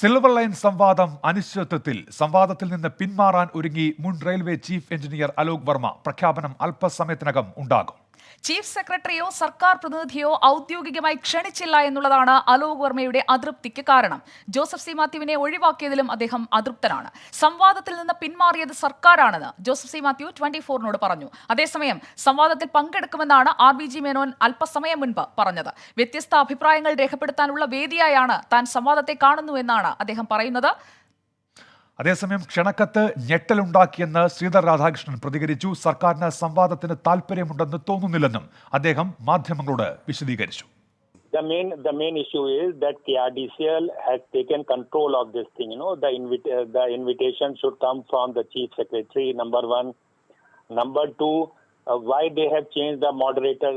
Silver line സംവാദം അനിശ്ചിതത്വത്തിൽ. സംവാദത്തിൽ നിന്ന് പിന്മാറാൻ ഒരുങ്ങി മുൻ railway chief engineer Alok Varma. പ്രഖ്യാപനം അല്പസമയത്തിനകം ഉണ്ടാകും. ചീഫ് സെക്രട്ടറിയോ സർക്കാർ പ്രതിനിധിയോ ഔദ്യോഗികമായി ക്ഷണിച്ചില്ല എന്നുള്ളതാണ് അലോക് വർമ്മയുടെ അതൃപ്തിക്ക് കാരണം. ജോസഫ് സി മാത്യുവിനെ ഒഴിവാക്കിയതിലും അദ്ദേഹം അതൃപ്തനാണ്. സംവാദത്തിൽ നിന്ന് പിന്മാറിയത് സർക്കാരാണെന്ന് ജോസഫ് സി മാത്യു 24-നോട് പറഞ്ഞു. അതേസമയം സംവാദത്തിൽ പങ്കെടുക്കുമെന്നാണ് RBG മേനോൻ അല്പസമയം മുൻപ് പറഞ്ഞത്. വ്യത്യസ്ത അഭിപ്രായങ്ങൾ രേഖപ്പെടുത്താനുള്ള വേദിയായാണ് താൻ സംവാദത്തെ കാണുന്നുവെന്നാണ് അദ്ദേഹം പറയുന്നത്. അതേസമയം ക്ഷണക്കത്ത് ഞെട്ടലുണ്ടാക്കിയെന്ന് ശ്രീധർ രാധാകൃഷ്ണൻ പ്രതികരിച്ചു. സർക്കാരിന് സംവാദത്തിന് താല്പര്യമുണ്ടെന്ന് തോന്നുന്നില്ലെന്നും അദ്ദേഹം മാധ്യമങ്ങളോട് വിശദീകരിച്ചു. The main issue is that KRDCL has taken control of this thing. The invitation should come from the chief secretary, number one. Number two, why they have changed the moderator?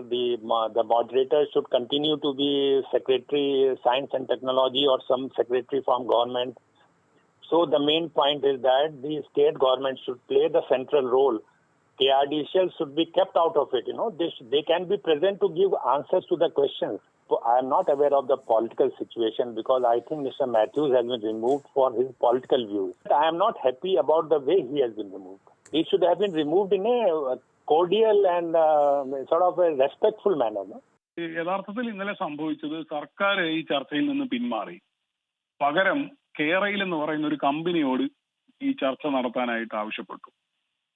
The moderator should continue to be secretary science and technology or some secretary from government. So the main point is that the state government should play the central role. KRDCL should be kept out of it. They can be present to give answers to the questions. So I am not aware of the political situation because I think Mr. Matthews has been removed for his political views. I am not happy about the way he has been removed. He should have been removed in a cordial and sort of a respectful manner. യഥാർത്ഥത്തിൽ ഇന്നലെ സംഭവിച്ചത് സർക്കാർ ഈ ചർച്ചയിൽ നിന്ന് പിന്മാറി. പകരം കേരയിൽ എന്ന് പറയുന്ന ഒരു കമ്പനിയോട് ഈ ചർച്ച നടത്താനായിട്ട് ആവശ്യപ്പെട്ടു.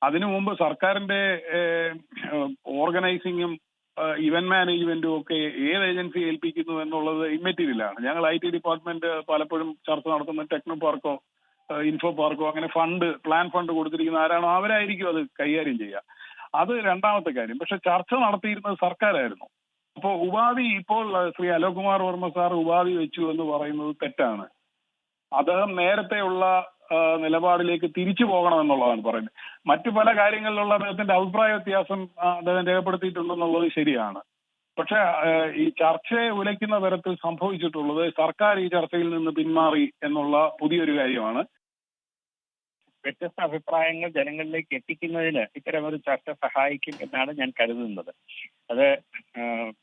അതിനു മുമ്പ് സർക്കാരിന്റെ ഓർഗനൈസിങ്ങും ഇവന്റ് മാനേജ്മെന്റും ഒക്കെ ഏത് ഏജൻസി ഏൽപ്പിക്കുന്നു എന്നുള്ളത് ഇമ്മെറ്റീരിയലാണ്. ഞങ്ങൾ IT ഡിപ്പാർട്ട്മെന്റ് പലപ്പോഴും ചർച്ച നടത്തുന്ന ടെക്നോ പാർക്കോ ഇൻഫോ പാർക്കോ അങ്ങനെ പ്ലാൻ ഫണ്ട് കൊടുത്തിരിക്കുന്ന ആരാണോ അവരായിരിക്കും അത് കൈകാര്യം ചെയ്യുക. അത് രണ്ടാമത്തെ കാര്യം. പക്ഷെ ചർച്ച നടത്തിയിരുന്നത് സർക്കാരായിരുന്നു. അപ്പോൾ ഉപാധി ഇപ്പോൾ ശ്രീ അലോക് കുമാർ വർമ്മ സാർ ഉപാധി വെച്ചു എന്ന് പറയുന്നത് തെറ്റാണ്. അദ്ദേഹം നേരത്തെയുള്ള നിലപാടിലേക്ക് തിരിച്ചു പോകണമെന്നുള്ളതാണ് പറയുന്നത്. മറ്റു പല കാര്യങ്ങളിലുള്ള അദ്ദേഹത്തിന്റെ അഭിപ്രായ വ്യത്യാസം അദ്ദേഹം രേഖപ്പെടുത്തിയിട്ടുണ്ടെന്നുള്ളത് ശരിയാണ്. പക്ഷെ ഈ ചർച്ചയെ ഉലയ്ക്കുന്ന തരത്തിൽ സംഭവിച്ചിട്ടുള്ളത് സർക്കാർ ഈ ചർച്ചയിൽ നിന്ന് പിന്മാറി എന്നുള്ള പുതിയൊരു കാര്യമാണ്. വ്യത്യസ്ത അഭിപ്രായങ്ങൾ ജനങ്ങളിലേക്ക് എത്തിക്കുന്നതിന് ഇത്തരം ഒരു ചർച്ച സഹായിക്കും എന്നാണ് ഞാൻ കരുതുന്നത്. അത്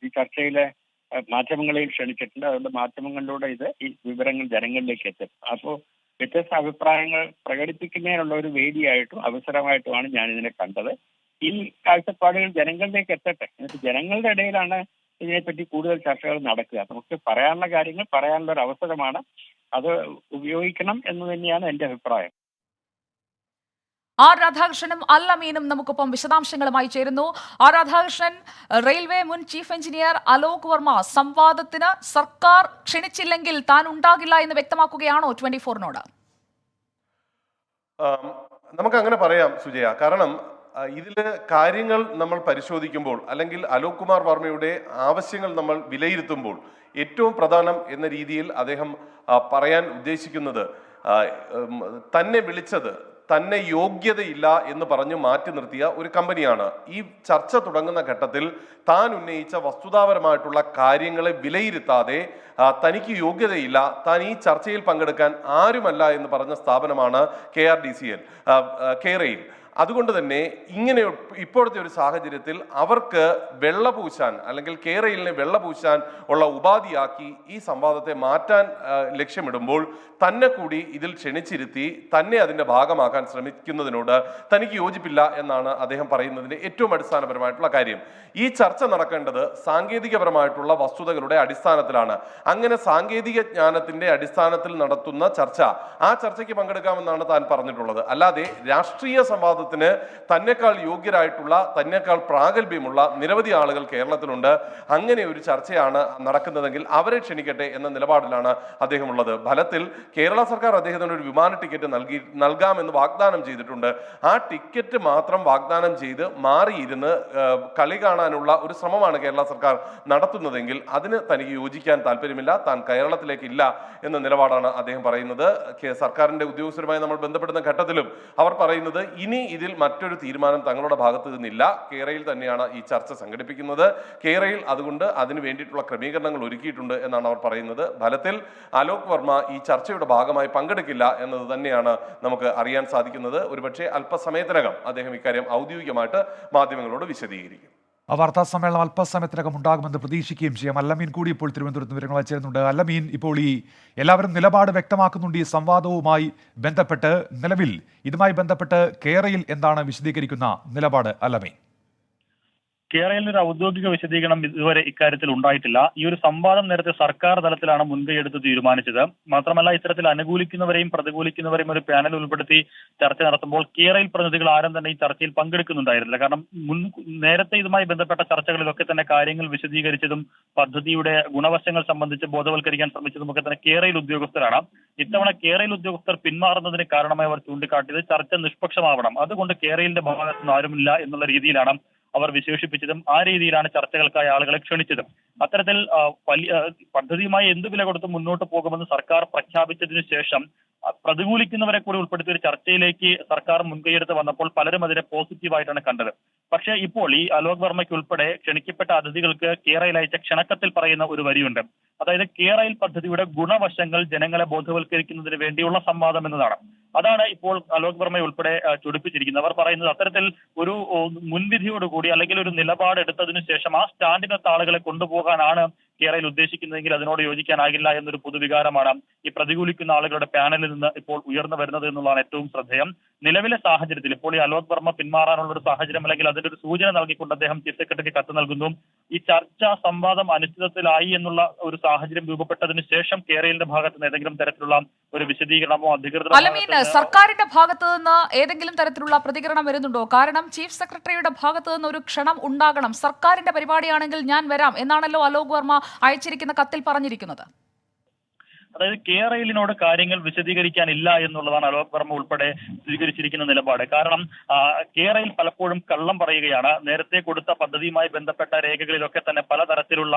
ഈ ചർച്ചയിലെ മാധ്യമങ്ങളെയും ക്ഷണിച്ചിട്ടുണ്ട്. അതുകൊണ്ട് മാധ്യമങ്ങളിലൂടെ ഈ വിവരങ്ങൾ ജനങ്ങളിലേക്ക് എത്തും. അപ്പോൾ വ്യത്യസ്ത അഭിപ്രായങ്ങൾ പ്രകടിപ്പിക്കുന്നതിനുള്ള ഒരു വേദിയായിട്ടും അവസരമായിട്ടുമാണ് ഞാൻ ഇതിനെ കണ്ടത്. ഈ കാഴ്ചപ്പാടുകൾ ജനങ്ങളിലേക്ക് എത്തട്ടെ. എന്നിട്ട് ജനങ്ങളുടെ ഇടയിലാണ് ഇതിനെപ്പറ്റി കൂടുതൽ ചർച്ചകൾ നടക്കുക. നമുക്ക് പറയാനുള്ള കാര്യങ്ങൾ പറയാനുള്ള ഒരു അവസരമാണ്. അത് ഉപയോഗിക്കണം എന്ന് തന്നെയാണ് എൻ്റെ അഭിപ്രായം. രാധാകൃഷ്ണനും അമീനും നമുക്കൊപ്പം വിശദാംശങ്ങളുമായി ചേരുന്നു. രാധാകൃഷ്ണൻ, റെയിൽവേ മുൻ ചീഫ് എഞ്ചിനീയർ അലോക് വർമ്മ സംവാദത്തിന് സർക്കാർ ക്ഷണിച്ചില്ലെങ്കിൽ താൻ ഉണ്ടാകില്ല എന്ന് വ്യക്തമാക്കുകയാണോ 24-നോട്? നമുക്ക് അങ്ങനെ പറയാം സുജയ. കാരണം ഇതില് കാര്യങ്ങൾ നമ്മൾ പരിശോധിക്കുമ്പോൾ അല്ലെങ്കിൽ അലോക് കുമാർ വർമ്മയുടെ ആവശ്യങ്ങൾ നമ്മൾ വിലയിരുത്തുമ്പോൾ ഏറ്റവും പ്രധാനം എന്ന രീതിയിൽ അദ്ദേഹം പറയാൻ ഉദ്ദേശിക്കുന്നത് തന്നെ വിളിച്ചത് തന്നെ യോഗ്യതയില്ല എന്ന് പറഞ്ഞു മാറ്റി നിർത്തിയ ഒരു കമ്പനിയാണ്. ഈ ചർച്ച തുടങ്ങുന്ന ഘട്ടത്തിൽ താൻ ഉന്നയിച്ച വസ്തുതാപരമായിട്ടുള്ള കാര്യങ്ങളെ വിലയിരുത്താതെ തനിക്ക് യോഗ്യതയില്ല, താൻ ഈ ചർച്ചയിൽ പങ്കെടുക്കാൻ ആരുമല്ല എന്ന് പറഞ്ഞ സ്ഥാപനമാണ് KRDCL, കേരയിൽ. അതുകൊണ്ട് തന്നെ ഇങ്ങനെ ഇപ്പോഴത്തെ ഒരു സാഹചര്യത്തിൽ അവർക്ക് വെള്ളപൂശാൻ അല്ലെങ്കിൽ കേരളിനെ വെള്ളപൂശാൻ ഉള്ള ഉപാധിയാക്കി ഈ സംവാദത്തെ മാറ്റാൻ ലക്ഷ്യമിടുമ്പോൾ തന്നെ കൂടി ഇതിൽ ക്ഷണിച്ചിരുത്തി തന്നെ അതിൻ്റെ ഭാഗമാക്കാൻ ശ്രമിക്കുന്നതിനോട് തനിക്ക് യോജിപ്പില്ല എന്നാണ് അദ്ദേഹം പറയുന്നതിൻ്റെ ഏറ്റവും അടിസ്ഥാനപരമായിട്ടുള്ള കാര്യം. ഈ ചർച്ച നടക്കേണ്ടത് സാങ്കേതികപരമായിട്ടുള്ള വസ്തുതകളുടെ അടിസ്ഥാനത്തിലാണ്. അങ്ങനെ സാങ്കേതിക ജ്ഞാനത്തിൻ്റെ അടിസ്ഥാനത്തിൽ നടത്തുന്ന ചർച്ച, ആ ചർച്ചയ്ക്ക് പങ്കെടുക്കാമെന്നാണ് താൻ പറഞ്ഞിട്ടുള്ളത്. അല്ലാതെ രാഷ്ട്രീയ സംവാദ തന്നെക്കാൾ യോഗ്യരായിട്ടുള്ള തന്നെക്കാൾ പ്രാഗൽഭ്യമുള്ള നിരവധി ആളുകൾ കേരളത്തിലുണ്ട്. അങ്ങനെ ഒരു ചർച്ചയാണ് നടക്കുന്നതെങ്കിൽ അവരെ ക്ഷണിക്കട്ടെ എന്ന നിലപാടിലാണ് അദ്ദേഹം ഉള്ളത്. ഫലത്തിൽ കേരള സർക്കാർ അദ്ദേഹത്തിന് ഒരു വിമാന ടിക്കറ്റ് നൽകാമെന്ന് വാഗ്ദാനം ചെയ്തിട്ടുണ്ട്. ആ ടിക്കറ്റ് മാത്രം വാഗ്ദാനം ചെയ്ത് മാറിയിരുന്ന് കളി കാണാനുള്ള ഒരു ശ്രമമാണ് കേരള സർക്കാർ നടത്തുന്നതെങ്കിൽ അതിന് തനിക്ക് യോജിക്കാൻ താല്പര്യമില്ല, താൻ കേരളത്തിലേക്കില്ല എന്ന നിലപാടാണ് അദ്ദേഹം പറയുന്നത്. സർക്കാരിന്റെ ഉദ്യോഗസ്ഥരുമായി നമ്മൾ ബന്ധപ്പെടുന്ന ഘട്ടത്തിലും അവർ പറയുന്നത് ഇനി ഇതിൽ മറ്റൊരു തീരുമാനം തങ്ങളുടെ ഭാഗത്ത് നിന്നില്ല. കേരയിൽ തന്നെയാണ് ഈ ചർച്ച സംഘടിപ്പിക്കുന്നത്. കേരയിൽ അതുകൊണ്ട് അതിന് വേണ്ടിയിട്ടുള്ള ക്രമീകരണങ്ങൾ ഒരുക്കിയിട്ടുണ്ട് എന്നാണ് അവർ പറയുന്നത്. ഫലത്തിൽ അലോക് വർമ്മ ഈ ചർച്ചയുടെ ഭാഗമായി പങ്കെടുക്കില്ല എന്നത് തന്നെയാണ് നമുക്ക് അറിയാൻ സാധിക്കുന്നത്. ഒരുപക്ഷെ അല്പസമയത്തിനകം അദ്ദേഹം ഇക്കാര്യം ഔദ്യോഗികമായിട്ട് മാധ്യമങ്ങളോട് വിശദീകരിക്കും. വാർത്താ സമ്മേളനം അല്പസമയത്തിനകം ഉണ്ടാകുമെന്ന് പ്രതീക്ഷിക്കുകയും ചെയ്യാം. അല്ലമീൻ കൂടി ഇപ്പോൾ തിരുവനന്തപുരത്ത് വിവരങ്ങൾ ചേരുന്നുണ്ട്. അല്ലമീൻ, ഇപ്പോൾ ഈ എല്ലാവരും നിലപാട് വ്യക്തമാക്കുന്നുണ്ട് ഈ സംവാദവുമായി ബന്ധപ്പെട്ട്. നിലവിൽ ഇതുമായി ബന്ധപ്പെട്ട് കേരയിൽ എന്താണ് വിശദീകരിക്കുന്ന നിലപാട്? അല്ലമീൻ, കേരളത്തിൽ ഒരു ഔദ്യോഗിക വിശദീകരണം ഇതുവരെ ഇക്കാര്യത്തിൽ ഉണ്ടായിട്ടില്ല. ഈ ഒരു സംവാദം നേരത്തെ സർക്കാർ തലത്തിലാണ് മുൻകൈയെടുത്ത് തീരുമാനിച്ചത്. മാത്രമല്ല, ഇത്തരത്തിൽ അനുകൂലിക്കുന്നവരെയും പ്രതികൂലിക്കുന്നവരെയും ഒരു പാനൽ ഉൾപ്പെടുത്തി ചർച്ച നടത്തുമ്പോൾ കേരളയിൽ പ്രതിനിധികൾ ആരും തന്നെ ഈ ചർച്ചയിൽ പങ്കെടുക്കുന്നുണ്ടായിരുന്നില്ല. കാരണം നേരത്തെ ഇതുമായി ബന്ധപ്പെട്ട ചർച്ചകളിലൊക്കെ തന്നെ കാര്യങ്ങൾ വിശദീകരിച്ചതും പദ്ധതിയുടെ ഗുണവശങ്ങൾ സംബന്ധിച്ച് ബോധവൽക്കരിക്കാൻ ശ്രമിച്ചതും ഒക്കെ തന്നെ കേരളയിൽ ഉദ്യോഗസ്ഥരാണ്. ഇത്തവണ കേരളയിൽ ഉദ്യോഗസ്ഥർ പിന്മാറുന്നതിന് കാരണമായി അവർ ചൂണ്ടിക്കാട്ടിയത് ചർച്ച നിഷ്പക്ഷമാവണം, അതുകൊണ്ട് കേരളത്തിന്റെ ഭാഗത്തുനിന്ന് ആരുമില്ല എന്നുള്ള രീതിയിലാണ് അവർ വിശേഷിപ്പിച്ചതും. ആ രീതിയിലാണ് ചർച്ചകൾക്കായി ആളുകളെ ക്ഷണിച്ചതും. അത്തരത്തിൽ വലിയ പദ്ധതിയുമായി എന്ത് വില കൊടുത്തും മുന്നോട്ട് പോകുമെന്ന് സർക്കാർ പ്രഖ്യാപിച്ചതിനു ശേഷം പ്രതികൂലിക്കുന്നവരെ കൂടി ഉൾപ്പെടുത്തിയ ഒരു ചർച്ചയിലേക്ക് സർക്കാർ മുൻകൈയെടുത്ത് വന്നപ്പോൾ പലരും അതിനെ പോസിറ്റീവായിട്ടാണ് കണ്ടത്. പക്ഷേ ഇപ്പോൾ ഈ അലോക് വർമ്മയ്ക്ക് ഉൾപ്പെടെ ക്ഷണിക്കപ്പെട്ട അതിഥികൾക്ക് കേരളയിൽ അയച്ച ക്ഷണക്കത്തിൽ പറയുന്ന ഒരു വരിയുണ്ട്. അതായത് കേരളയിൽ പദ്ധതിയുടെ ഗുണവശങ്ങൾ ജനങ്ങളെ ബോധവൽക്കരിക്കുന്നതിന് വേണ്ടിയുള്ള സംവാദം എന്നതാണ്. അതാണ് ഇപ്പോൾ അലോക് വർമ്മയെ ഉൾപ്പെടെ ചൊടിപ്പിച്ചിരിക്കുന്നത്. അവർ പറയുന്നത് അത്തരത്തിൽ ഒരു മുൻവിധിയോടുകൂടി അല്ലെങ്കിൽ ഒരു നിലപാട് എടുത്തതിനു ശേഷം ആ സ്റ്റാൻഡിനകത്ത് ആളുകളെ കൊണ്ടുപോകാനാണ് കേരളയിൽ ഉദ്ദേശിക്കുന്നതെങ്കിൽ അതിനോട് യോജിക്കാനാകില്ല എന്നൊരു പൊതുവികാരമാണ് ഈ പ്രതികൂലിക്കുന്ന ആളുകളുടെ പാനലിൽ നിന്ന് ഇപ്പോൾ ഉയർന്നു വരുന്നത് എന്നുള്ളതാണ് ഏറ്റവും ശ്രദ്ധേയം. നിലവിലെ സാഹചര്യത്തിൽ ഇപ്പോൾ ഈ അലോക് വർമ്മ പിന്മാറാനുള്ള ഒരു സാഹചര്യം അല്ലെങ്കിൽ അതിന്റെ ഒരു സൂചന നൽകിക്കൊണ്ട് അദ്ദേഹം ചീഫ് സെക്രട്ടറിക്ക് കത്ത് നൽകുന്നു. ഈ ചർച്ചാ സംവാദം അനിശ്ചിതത്വത്തിലായി എന്നുള്ള ഒരു സാഹചര്യം രൂപപ്പെട്ടതിന് ശേഷം കേരളത്തിന്റെ ഭാഗത്ത് നിന്ന് ഏതെങ്കിലും തരത്തിലുള്ള ഒരു വിശദീകരണമോ അധികൃതർ സർക്കാരിന്റെ ഭാഗത്ത് നിന്ന് ഏതെങ്കിലും തരത്തിലുള്ള പ്രതികരണം വരുന്നുണ്ടോ? കാരണം ചീഫ് സെക്രട്ടറിയുടെ ഭാഗത്ത് നിന്ന് ഒരു ക്ഷണം ഉണ്ടാകണം, സർക്കാരിന്റെ പരിപാടിയാണെങ്കിൽ ഞാൻ വരാം എന്നാണല്ലോ അലോക് വർമ്മ അയച്ചിരിക്കുന്ന കത്തിൽ പറഞ്ഞിരിക്കുന്നത്. അതായത് കേരളയിനോട് കാര്യങ്ങൾ വിശദീകരിക്കാനില്ല എന്നുള്ളതാണ് അലോക് വർമ്മ ഉൾപ്പെടെ സ്വീകരിച്ചിരിക്കുന്ന നിലപാട്. കാരണം കേരളയിൽ പലപ്പോഴും കള്ളം പറയുകയാണ്. നേരത്തെ കൊടുത്ത പദ്ധതിയുമായി ബന്ധപ്പെട്ട രേഖകളിലൊക്കെ തന്നെ പലതരത്തിലുള്ള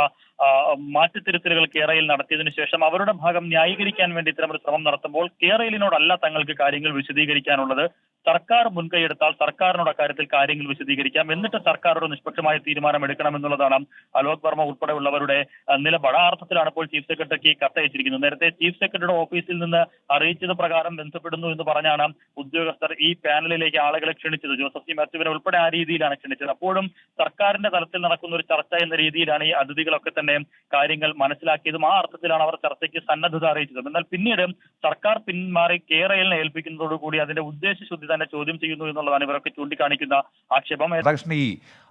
മാറ്റിത്തിരുത്തലുകൾ കേരളയിൽ നടത്തിയതിനു ശേഷം അവരുടെ ഭാഗം ന്യായീകരിക്കാൻ വേണ്ടി ഇത്തരമൊരു ശ്രമം നടത്തുമ്പോൾ കേരളയിനോടല്ല തങ്ങൾക്ക് കാര്യങ്ങൾ വിശദീകരിക്കാനുള്ളത്, സർക്കാർ മുൻകൈയെടുത്താൽ സർക്കാരിനോട് അക്കാര്യത്തിൽ കാര്യങ്ങൾ വിശദീകരിക്കാം, എന്നിട്ട് സർക്കാർ ഒരു നിഷ്പക്ഷമായ തീരുമാനം എടുക്കണം എന്നുള്ളതാണ് അലോക് വർമ്മ ഉൾപ്പെടെയുള്ളവരുടെ നിലപാട്. ആ അർത്ഥത്തിലാണ് ഇപ്പോൾ ചീഫ് സെക്രട്ടറിക്ക് കത്തയച്ചിരിക്കുന്നത്. നേരത്തെ ചീഫ് സെക്രട്ടറിയുടെ ഓഫീസിൽ നിന്ന് അറിയിച്ചത് പ്രകാരം ബന്ധപ്പെടുന്നു എന്ന് പറഞ്ഞാണ് ഉദ്യോഗസ്ഥർ ഈ പാനലിലേക്ക് ആളുകളെ ക്ഷണിച്ചത്. ജോസഫ് സി മാത്യുവിനെ ഉൾപ്പെടെ ആ രീതിയിലാണ് ക്ഷണിച്ചത്. അപ്പോഴും സർക്കാരിന്റെ തലത്തിൽ നടക്കുന്ന ഒരു ചർച്ച എന്ന രീതിയിലാണ് ഈ അതിഥികളൊക്കെ തന്നെ കാര്യങ്ങൾ മനസ്സിലാക്കിയതും. ആ അർത്ഥത്തിലാണ് അവർ ചർച്ചയ്ക്ക് സന്നദ്ധത അറിയിച്ചത്. എന്നാൽ പിന്നീട് സർക്കാർ പിന്മാറി കേരളനെ ഏൽപ്പിക്കുന്നതോടുകൂടി അതിന്റെ ഉദ്ദേശശുദ്ധി തന്നെ ചോദ്യം ചെയ്യുന്നു എന്നുള്ളതാണ് ഇവരൊക്കെ ചൂണ്ടിക്കാണിക്കുന്ന ആക്ഷേപം.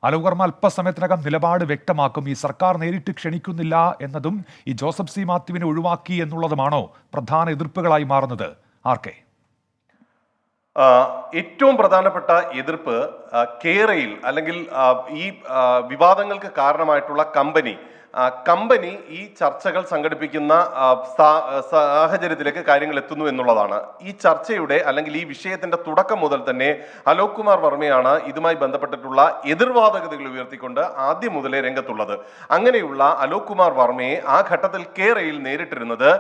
അലോക് വർമ്മ അല്പസമയത്തിനകം നിലപാട് വ്യക്തമാക്കും. ഈ സർക്കാർ നേരിട്ട് ക്ഷണിക്കുന്നില്ല എന്നതും ഈ ജോസഫ് സി മാത്യുവിനെ ഒഴിവാക്കി എന്നുള്ളതുമാണോ പ്രധാന എതിർപ്പുകളായി മാറുന്നത്? ആർക്കെ ഏറ്റവും പ്രധാനപ്പെട്ട എതിർപ്പ് കേരളയിൽ അല്ലെങ്കിൽ ഈ വിവാദങ്ങൾക്ക് കാരണമായിട്ടുള്ള കമ്പനി ഈ ചർച്ചകൾ സംഘടിപ്പിക്കുന്ന സാഹചര്യത്തിലേക്ക് കാര്യങ്ങൾ എത്തുന്നു എന്നുള്ളതാണ്. ഈ ചർച്ചയുടെ അല്ലെങ്കിൽ ഈ വിഷയത്തിന്റെ തുടക്കം മുതൽ തന്നെ അലോക് കുമാർ വർമ്മയാണ് ഇതുമായി ബന്ധപ്പെട്ടിട്ടുള്ള എതിർവാദഗതികൾ ഉയർത്തിക്കൊണ്ട് ആദ്യം മുതലേ രംഗത്തുള്ളത്. അങ്ങനെയുള്ള അലോക് കുമാർ വർമ്മയെ ആ ഘട്ടത്തിൽ കേരളയിൽ നേരിട്ടിരുന്നത്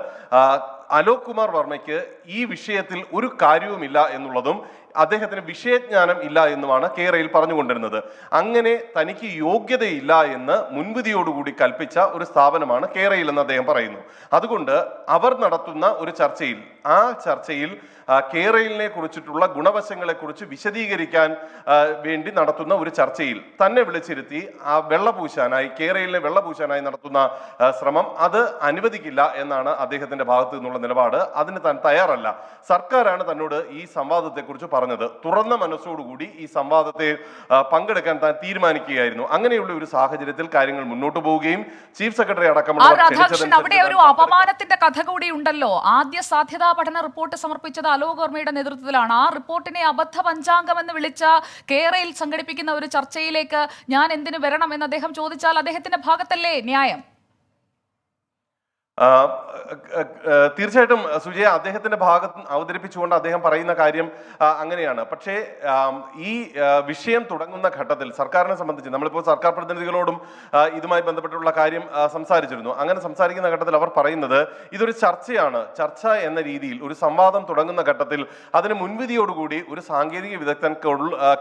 അലോക് കുമാർ വർമ്മയ്ക്ക് ഈ വിഷയത്തിൽ ഒരു കാര്യവുമില്ല എന്നുള്ളതും അദ്ദേഹത്തിന് വിഷയജ്ഞാനം ഇല്ല എന്നുമാണ് കേരളയിൽ പറഞ്ഞുകൊണ്ടിരുന്നത്. അങ്ങനെ തനിക്ക് യോഗ്യതയില്ല എന്ന് മുൻവിധിയോടുകൂടി കൽപ്പിച്ച ഒരു സ്ഥാപനമാണ് കേരളയിൽ എന്ന് അദ്ദേഹം പറയുന്നു. അതുകൊണ്ട് അവർ നടത്തുന്ന ഒരു ചർച്ചയിൽ കേരളനെ കുറിച്ചിട്ടുള്ള ഗുണവശങ്ങളെ കുറിച്ച് വിശദീകരിക്കാൻ വേണ്ടി നടത്തുന്ന ഒരു ചർച്ചയിൽ തന്നെ വിളിച്ചിരുത്തി കേരളനെ വെള്ളപൂശാനായി നടത്തുന്ന ശ്രമം അത് അനുവദിക്കില്ല എന്നാണ് അദ്ദേഹത്തിന്റെ ഭാഗത്തു നിന്നുള്ള നിലപാട്. അതിന് താൻ തയ്യാറല്ല. സർക്കാരാണ് തന്നോട് ഈ സംവാദത്തെക്കുറിച്ച് പറഞ്ഞത്. തുറന്ന മനസ്സോടുകൂടി ഈ സംവാദത്തെ പങ്കെടുക്കാൻ താൻ തീരുമാനിക്കുകയായിരുന്നു. അങ്ങനെയുള്ള ഒരു സാഹചര്യത്തിൽ കാര്യങ്ങൾ മുന്നോട്ട് പോവുകയും ചീഫ് സെക്രട്ടറി അടക്കമുള്ള അവിടെ ഒരു അപമാനത്തിന്റെ കഥ കൂടി ഉണ്ടല്ലോ. ആദ്യ സാധ്യതാ പഠന റിപ്പോർട്ട് സമർപ്പിച്ചത് അലോക് വർമ്മയുടെ നേതൃത്വത്തിലാണ്. ആ റിപ്പോർട്ടിനെ അബദ്ധ പഞ്ചാംഗം എന്ന് വിളിച്ച കേരളയിൽ സംഘടിപ്പിക്കുന്ന ഒരു ചർച്ചയിലേക്ക് ഞാൻ എന്തിനു വരണം എന്ന് അദ്ദേഹം ചോദിച്ചാൽ അദ്ദേഹത്തിന്റെ ഭാഗത്തല്ലേ ന്യായം? തീർച്ചയായിട്ടും സുജയ, അദ്ദേഹത്തിന്റെ ഭാഗത്ത് അവതരിപ്പിച്ചുകൊണ്ട് അദ്ദേഹം പറയുന്ന കാര്യം അങ്ങനെയാണ്. പക്ഷേ ഈ വിഷയം തുടങ്ങുന്ന ഘട്ടത്തിൽ സർക്കാരിനെ സംബന്ധിച്ച് നമ്മളിപ്പോൾ സർക്കാർ പ്രതിനിധികളോടും ഇതുമായി ബന്ധപ്പെട്ടുള്ള കാര്യം സംസാരിച്ചിരുന്നു. അങ്ങനെ സംസാരിക്കുന്ന ഘട്ടത്തിൽ അവർ പറയുന്നത് ഇതൊരു ചർച്ചയാണ്. ചർച്ച എന്ന രീതിയിൽ ഒരു സംവാദം തുടങ്ങുന്ന ഘട്ടത്തിൽ അതിന് മുൻവിധിയോടുകൂടി ഒരു സാങ്കേതിക വിദഗ്ധൻ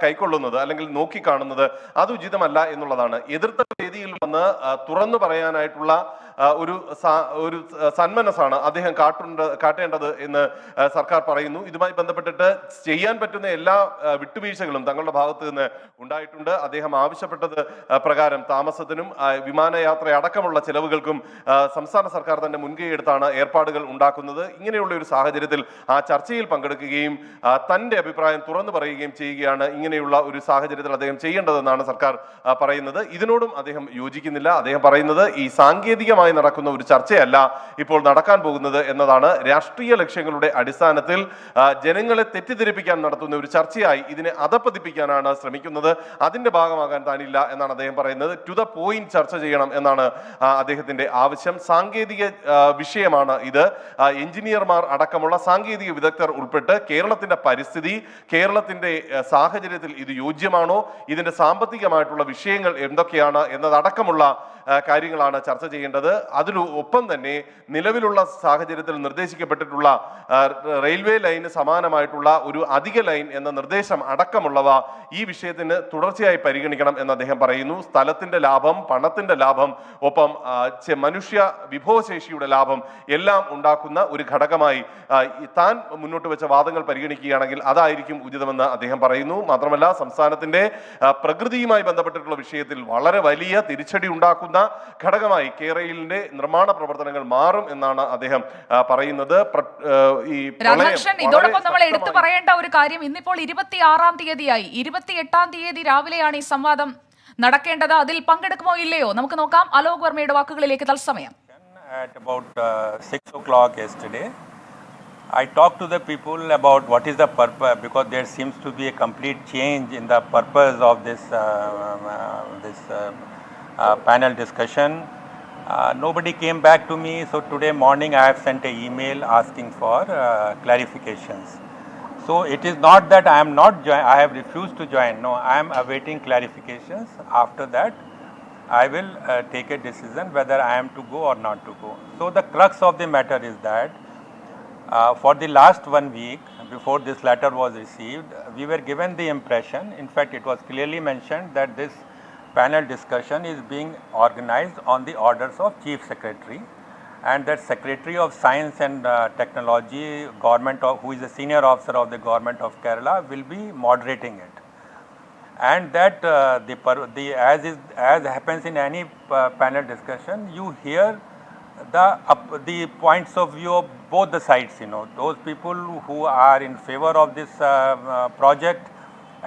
കൈക്കൊള്ളുന്നത് അല്ലെങ്കിൽ നോക്കിക്കാണുന്നത് അത് ഉചിതമല്ല എന്നുള്ളതാണ്. എതിർത്ത വേദിയിൽ വന്ന് തുറന്നു പറയാനായിട്ടുള്ള ഒരു സന്മനസ്സാണ് അദ്ദേഹം കാട്ടേണ്ടത് എന്ന് സർക്കാർ പറയുന്നു. ഇതുമായി ബന്ധപ്പെട്ടിട്ട് ചെയ്യാൻ പറ്റുന്ന എല്ലാ വിട്ടുവീഴ്ചകളും തങ്ങളുടെ ഭാഗത്ത് നിന്ന് ഉണ്ടായിട്ടുണ്ട്. അദ്ദേഹം ആവശ്യപ്പെട്ടത് പ്രകാരം താമസത്തിനും വിമാനയാത്ര അടക്കമുള്ള ചെലവുകൾക്കും സംസ്ഥാന സർക്കാർ തന്നെ മുൻകൈ എടുത്താണ് ഏർപ്പാടുകൾ ഉണ്ടാക്കുന്നത്. ഇങ്ങനെയുള്ള ഒരു സാഹചര്യത്തിൽ ആ ചർച്ചയിൽ പങ്കെടുക്കുകയും തന്റെ അഭിപ്രായം തുറന്നു പറയുകയും ചെയ്യുകയാണ് ഇങ്ങനെയുള്ള ഒരു സാഹചര്യത്തിൽ അദ്ദേഹം ചെയ്യേണ്ടതെന്നാണ് സർക്കാർ പറയുന്നത്. ഇതിനോടും അദ്ദേഹം യോജിക്കുന്നില്ല. അദ്ദേഹം പറയുന്നത് ഈ സാങ്കേതികമായി നടക്കുന്ന ഒരു ചർച്ചയല്ല ഇപ്പോൾ നടക്കാൻ പോകുന്നത് എന്നതാണ്. രാഷ്ട്രീയ ലക്ഷ്യങ്ങളുടെ അടിസ്ഥാനത്തിൽ ജനങ്ങളെ തെറ്റിദ്ധരിപ്പിക്കാൻ നടത്തുന്ന ഒരു ചർച്ചയായി ഇതിനെ അധപ്പതിപ്പിക്കാനാണ് ശ്രമിക്കുന്നത്. അതിന്റെ ഭാഗമാകാൻ താനില്ല എന്നാണ് അദ്ദേഹം പറയുന്നത്. ടു ദ പോയിന്റ് ചർച്ച ചെയ്യണം എന്നാണ് അദ്ദേഹത്തിന്റെ ആവശ്യം. സാങ്കേതിക വിഷയമാണ് ഇത്. എഞ്ചിനീയർമാർ അടക്കമുള്ള സാങ്കേതിക വിദഗ്ധർ ഉൾപ്പെട്ട് കേരളത്തിന്റെ പരിസ്ഥിതി, കേരളത്തിന്റെ സാഹചര്യത്തിൽ ഇത് യോജ്യമാണോ, ഇതിന്റെ സാമ്പത്തികമായിട്ടുള്ള വിഷയങ്ങൾ എന്തൊക്കെയാണ് എന്നതടക്കമുള്ള കാര്യങ്ങളാണ് ചർച്ച ചെയ്യേണ്ടത്. അതിനൊപ്പം തന്നെ നിലവിലുള്ള സാഹചര്യത്തിൽ നിർദ്ദേശിക്കപ്പെട്ടിട്ടുള്ള റെയിൽവേ ലൈന് സമാനമായിട്ടുള്ള ഒരു അധിക ലൈൻ എന്ന നിർദ്ദേശം അടക്കമുള്ളവ ഈ വിഷയത്തിന് തുടർച്ചയായി പരിഗണിക്കണം എന്ന് അദ്ദേഹം പറയുന്നു. സ്ഥലത്തിന്റെ ലാഭം, പണത്തിന്റെ ലാഭം, ഒപ്പം മനുഷ്യ വിഭവശേഷിയുടെ ലാഭം എല്ലാം ഉണ്ടാക്കുന്ന ഒരു ഘടകമായി താൻ മുന്നോട്ട് വെച്ച വാദങ്ങൾ പരിഗണിക്കുകയാണെങ്കിൽ അതായിരിക്കും ഉചിതമെന്ന് അദ്ദേഹം പറയുന്നു. മാത്രമല്ല സംസ്ഥാനത്തിന്റെ പ്രകൃതിയുമായി ബന്ധപ്പെട്ടിട്ടുള്ള വിഷയത്തിൽ വളരെ വലിയ തിരിച്ചടി ഉണ്ടാക്കുന്ന ഘടകമായി കേരളയിലെ നിർമ്മാണ പ്രവർത്തനങ്ങൾ മാറും എന്നാണ് അദ്ദേഹം പറയുന്നത്. ഈ രാധാകൃഷ്ണൻ, ഇതോടൊപ്പം നമ്മൾ എടുത്തു പറയേണ്ട ഒരു കാര്യം, ഇന്നിപ്പോൾ 26-ാം തീയതിയായി. 28-ാം തീയതി രാവിലെയാണ് ഈ സംവാദം നടക്കേണ്ടത്. അതിൽ പങ്കെടുക്കുമോ ഇല്ലയോ നമുക്ക് നോക്കാം. അലോക് വർമ്മയുടെ വാക്കുകളിലേക്ക് തത്സമയം. At about 6 o'clock yesterday, I talked to the people about what is the purpose, because there seems to be a complete change in the purpose of this panel discussion. Nobody came back to me, so today morning I have sent an email asking for clarifications. So it is not that I have refused to join. No, I am awaiting clarifications. After that, I will take a decision whether I am to go or not to go. So the crux of the matter is that for the last 1 week before this letter was received, we were given the impression, in fact it was clearly mentioned, that this panel discussion is being organized on the orders of Chief Secretary, and that Secretary of Science and Technology, who is a senior officer of the Government of Kerala, will be moderating it. And that as happens in any panel discussion, you hear the points of view of both the sides. Those people who are in favor of this project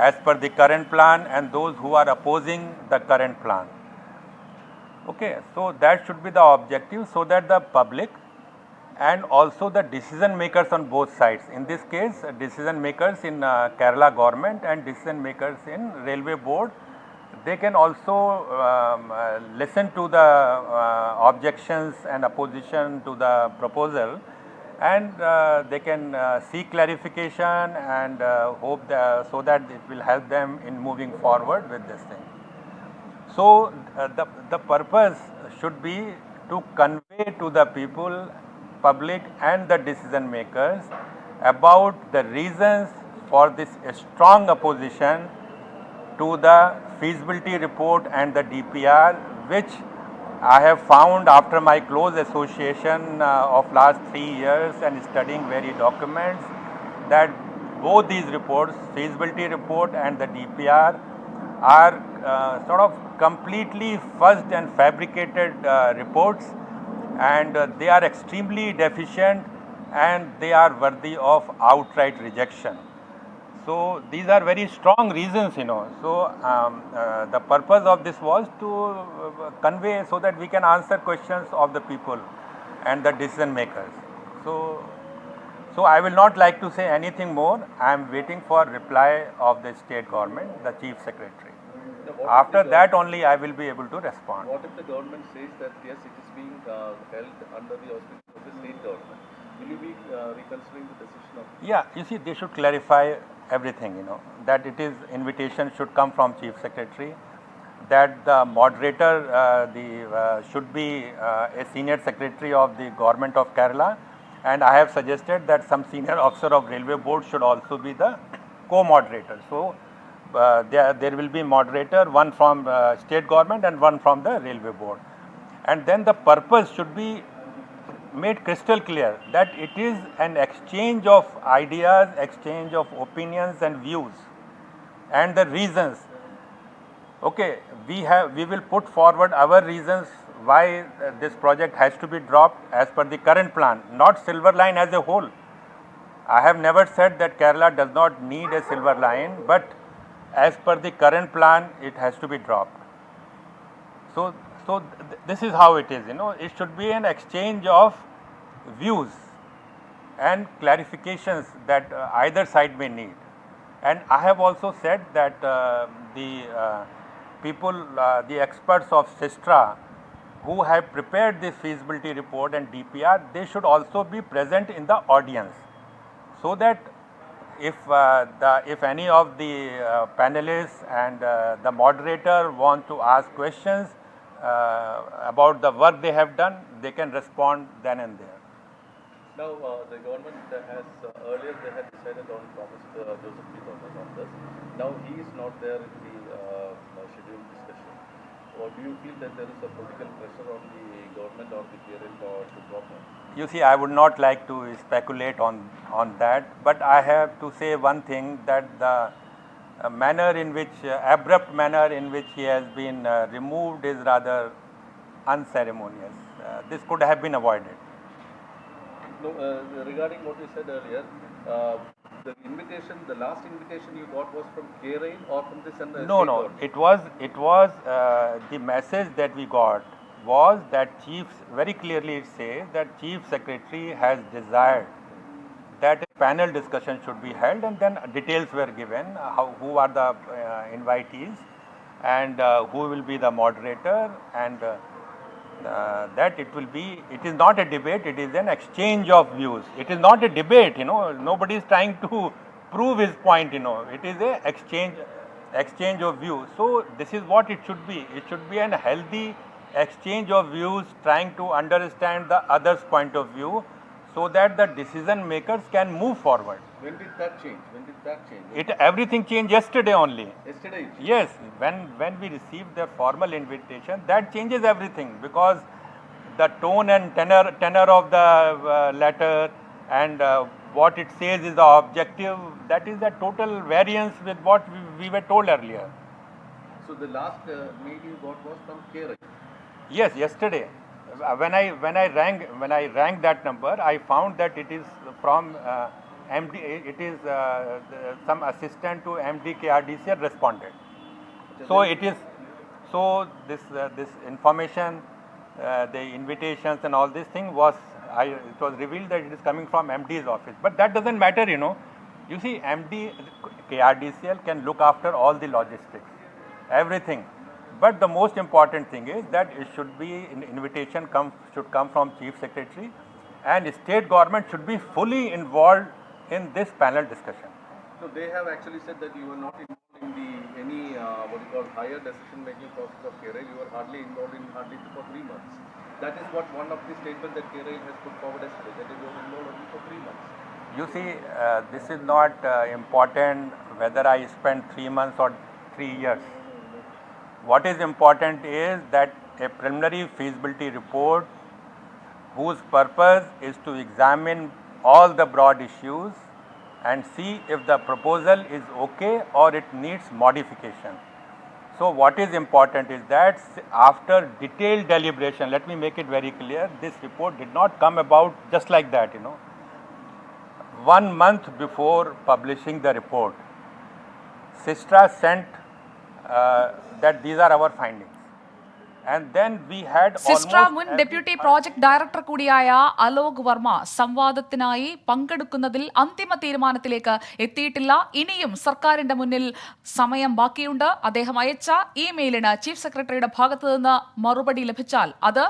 as per the current plan, and those who are opposing the current plan. Okay, so that should be the objective, so that the public and also the decision makers on both sides, in this case decision makers in Kerala government and decision makers in Railway Board, they can also listen to the objections and opposition to the proposal, and they can seek clarification and hope so that it will help them in moving forward with this thing. So the purpose should be to convey to the people, public and the decision makers about the reasons for this strong opposition to the feasibility report and the DPR, which I have found after my close association of last 3 years and studying various documents, that both these reports, feasibility report and the DPR, are sort of completely fudged and fabricated reports, and they are extremely deficient and they are worthy of outright rejection. So these are very strong reasons. So the purpose of this was to convey so that we can answer questions of the people and the decision makers. So I will not like to say anything more. I am waiting for reply of the state government, the Chief Secretary. After that only I will be able to respond. What if the government says that yes, it is being held under the auspices of the state government? Will you be reconsidering the decision of? Yeah, you see, they should clarify everything. That it is invitation should come from Chief Secretary, that the moderator should be a senior secretary of the Government of Kerala, and I have suggested that some senior officer of Railway Board should also be the co-moderator. So there will be moderator, one from state government and one from the Railway Board, and then the purpose should be made crystal clear that it is an exchange of ideas, exchange of opinions and views, and the reasons. Okay, we will put forward our reasons why this project has to be dropped as per the current plan, not Silver Line as a whole. I have never said that Kerala does not need a Silver Line, but as per the current plan, it has to be dropped. So this is how it is. It should be an exchange of views and clarifications that either side may need. And I have also said that the people, the experts of Sistra who have prepared this feasibility report and DPR, they should also be present in the audience, so that if any of the panelists and the moderator want to ask questions about the work they have done, they can respond then and there. Now, the government has earlier they had decided on Thomas Joseph P. Thomas on this. Now he is not there in the scheduled discussion. Or do you feel that there is a political pressure on the government or the KRL to drop him? You see, I would not like to speculate on that, but I have to say one thing, that the abrupt manner in which he has been removed is rather unceremonious. This could have been avoided. No, regarding what you said earlier, the last invitation you got was from KRL or from the Central? No. It was the message that we got was that very clearly it says that Chief Secretary has desired that a panel discussion should be held, and then details were given, who are the invitees and who will be the moderator, and that it is not a debate, it is an exchange of views. It is not a debate, nobody is trying to prove his point, it is a exchange of views. So this is what it should be. It should be an healthy exchange of views, trying to understand the other's point of view, so that the decision makers can move forward. When did that change? Everything changed yesterday only. Yesterday? Yes, when we received the formal invitation, that changes everything, because the tone and tenor of the letter and what it says is the objective, that is the total variance with what we were told earlier. So the last mail you got was from KRL? Yes, yesterday. When I rang that number, I found that it is from MD. It is some assistant to MD KRDCL responded. So it is. So this information, the invitations and all this thing it was revealed that it is coming from MD's office. But that doesn't matter, You see, MD KRDCL can look after all the logistics, everything. But the most important thing is that it should be an invitation should come from Chief Secretary, and state government should be fully involved in this panel discussion. So they have actually said that you were not involved in any higher decision making process of KRL. You were hardly involved for 3 months. That is what one of the statements that KRL has put forward yesterday, that you were involved only for 3 months. You see, this is not important whether I spent 3 months or 3 years. What is important is that a preliminary feasibility report whose purpose is to examine all the broad issues and see if the proposal is okay or it needs modification. So what is important is that after detailed deliberation, let me make it very clear, this report did not come about just like that, 1 month before publishing the report, Sistra sent that these are our findings. And then we had സിസ്ട്ര മുൻ deputy project director കൂടിയായ അലോക് വർമ്മ സംവാദത്തിനായി പങ്കെടുക്കുന്നതിൽ അന്തിമ തീരുമാനത്തിലേക്ക് എത്തിയിട്ടില്ല. ഇനിയും സർക്കാരിന്റെ മുന്നിൽ സമയം ബാക്കിയുണ്ട്. അദ്ദേഹം അയച്ച ഇമെയിലിന് ചീഫ് സെക്രട്ടറിയുടെ ഭാഗത്തു നിന്ന് മറുപടി ലഭിച്ചാൽ അത്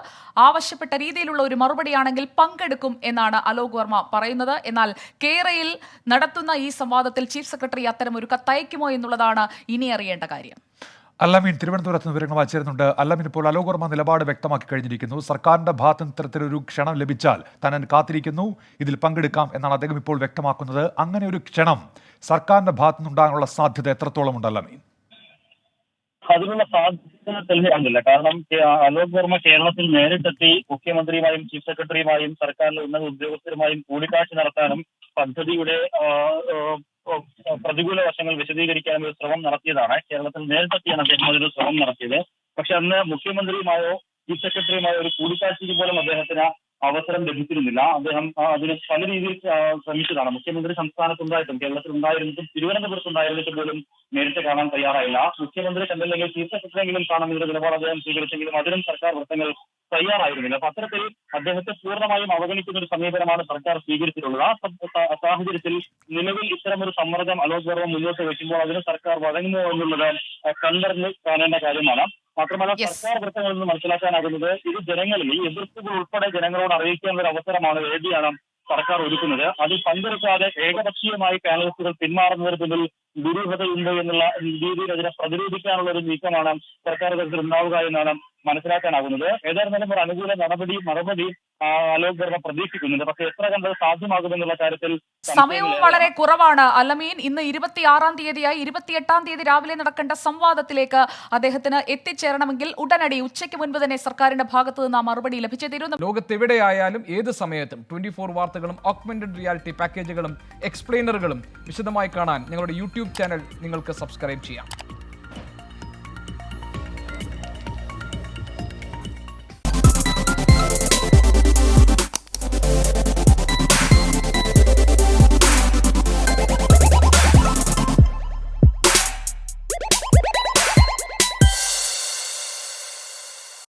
ആവശ്യപ്പെട്ട രീതിയിലുള്ള ഒരു മറുപടിയാണെങ്കിൽ പങ്കെടുക്കും എന്നാണ് അലോക് വർമ്മ പറയുന്നത്. എന്നാൽ കേരളയിൽ നടത്തുന്ന ഈ സംവാദത്തിൽ ചീഫ് സെക്രട്ടറി അത്തരം ഒരു കത്തയക്കുമോ എന്നുള്ളതാണ് ഇനി അറിയേണ്ട കാര്യം. അല്ലമീൻ തിരുവനന്തപുരത്ത് നിന്ന് വിവരങ്ങൾ വായിച്ചിരുന്നുണ്ട്. അല്ലമീൻ, ഇപ്പോൾ അലോക് വർമ്മ നിലപാട് വ്യക്തമാക്കി കഴിഞ്ഞിരിക്കുന്നു. സർക്കാരിന്റെ ഭാഗത്ത് ഇത്തരത്തിലൊരു ക്ഷണം ലഭിച്ചാൽ താൻ കാത്തിരിക്കുന്നു, ഇതിൽ പങ്കെടുക്കാം എന്നാണ് അദ്ദേഹം ഇപ്പോൾ വ്യക്തമാക്കുന്നത്. അങ്ങനെ ഒരു ക്ഷണം സർക്കാരിന്റെ ഭാഗത്തു നിന്നുണ്ടാകാനുള്ള സാധ്യത എത്രത്തോളം ഉണ്ട് അല്ലമീൻ? അതിനുള്ള സാധ്യത തെളിഞ്ഞില്ല. കാരണം അലോക് വർമ്മ കേരളത്തിൽ നേരിട്ടെത്തി മുഖ്യമന്ത്രിയുമായും ചീഫ് സെക്രട്ടറിയുമായും സർക്കാരിലെ ഉന്നത ഉദ്യോഗസ്ഥരുമായും കൂടിക്കാഴ്ച നടത്താനും പദ്ധതിയുടെ പ്രതികൂല വശങ്ങൾ വിശദീകരിക്കാനും ഒരു ശ്രമം നടത്തിയതാണ്. കേരളത്തിൽ നേരിട്ടെത്തിയാണ് അദ്ദേഹം അതിനൊരു ശ്രമം നടത്തിയത്. പക്ഷെ അന്ന് മുഖ്യമന്ത്രിയുമായോ ചീഫ് സെക്രട്ടറിയുമായോ ഒരു കൂടിക്കാഴ്ചയ്ക്ക് പോലും അദ്ദേഹത്തിന് അവസരം ലഭിച്ചിരുന്നില്ല. അദ്ദേഹം അതിന് പല രീതിയിൽ ശ്രമിച്ചതാണ്. മുഖ്യമന്ത്രി സംസ്ഥാനത്തുണ്ടായിട്ടും കേരളത്തിൽ ഉണ്ടായിരുന്നിട്ടും തിരുവനന്തപുരത്ത് ഉണ്ടായിരുന്നിട്ട് പോലും നേരിട്ട് കാണാൻ തയ്യാറായില്ല. മുഖ്യമന്ത്രി കണ്ടില്ലെങ്കിൽ ചീഫ് സെക്രട്ടറിയെങ്കിലും കാണുന്നതിന്റെ നിലപാട് അദ്ദേഹം സ്വീകരിച്ചെങ്കിലും അതിനും സർക്കാർ വൃത്തങ്ങൾ തയ്യാറായിരുന്നില്ല. അപ്പൊ അത്തരത്തിൽ അദ്ദേഹത്തെ പൂർണ്ണമായും അവഗണിക്കുന്ന ഒരു സമീപനമാണ് സർക്കാർ സ്വീകരിച്ചിട്ടുള്ളത്. ആ സാഹചര്യത്തിൽ നിലവിൽ ഇത്തരമൊരു സമ്മർദ്ദം അലോക് വർമ്മ മുന്നോട്ട് വയ്ക്കുമ്പോൾ അതിന് സർക്കാർ വഴങ്ങുമോ എന്നുള്ളത് കണ്ടറിഞ്ഞ് കാണേണ്ട കാര്യമാണ്. മാത്രമല്ല സർക്കാർ വൃത്തങ്ങളിൽ നിന്ന് മനസ്സിലാക്കാനാകുന്നത് ഇത് ജനങ്ങളിൽ ഈ എതിർപ്പുകൾ ഉൾപ്പെടെ ജനങ്ങളോട് അറിയിക്കാനുള്ള ഒരു അവസരമാണ്, വേദിയാണ് സർക്കാർ ഒരുക്കുന്നത്. അതിൽ പങ്കെടുക്കാതെ ഏകപക്ഷീയമായി പാനലിസ്റ്റുകൾ പിന്മാറുന്നതിന് പിന്നിൽ ദുരൂഹതയുണ്ട് എന്നുള്ള രീതിയിൽ അതിനെ പ്രതിരോധിക്കാനുള്ള ഒരു നീക്കമാണ് സർക്കാർ തലത്തിൽ ഉണ്ടാവുക എന്നാണ് മനസ്സിലാക്കാനാകുന്നത്. ഏതായിരുന്നാലും ഒരു അനുകൂല മറുപടി അലോക് വർമ്മ പ്രതീക്ഷിക്കുന്നുണ്ട്. പക്ഷേ എത്ര കണ്ടത് സാധ്യമാകുമെന്നുള്ള കാര്യത്തിൽ സമയവും വളരെ കുറവാണ്. അല്ലമീൻ, ഇന്ന് 26-ാം തീയതിയായി 28-ാം തീയതി രാവിലെ നടക്കേണ്ട സംവാദത്തിലേക്ക് അദ്ദേഹത്തിന് എത്തിച്ചേരണമെങ്കിൽ ഉടനടി ഉച്ചയ്ക്ക് മുൻപ് തന്നെ സർക്കാരിന്റെ ഭാഗത്തു നിന്ന് മറുപടി ലഭിച്ചേ തീരുന്നു. ലോകത്തെവിടെയായാലും ഏത് സമയത്തും 24 വാർത്തകളും ഓഗ്മെന്റഡ് റിയാലിറ്റി പാക്കേജുകളും എക്സ്പ്ലെയിനറുകളും വിശദമായി കാണാൻ ഞങ്ങളുടെ യൂട്യൂബ് ചാനൽ നിങ്ങൾക്ക് സബ്സ്ക്രൈബ് ചെയ്യാം.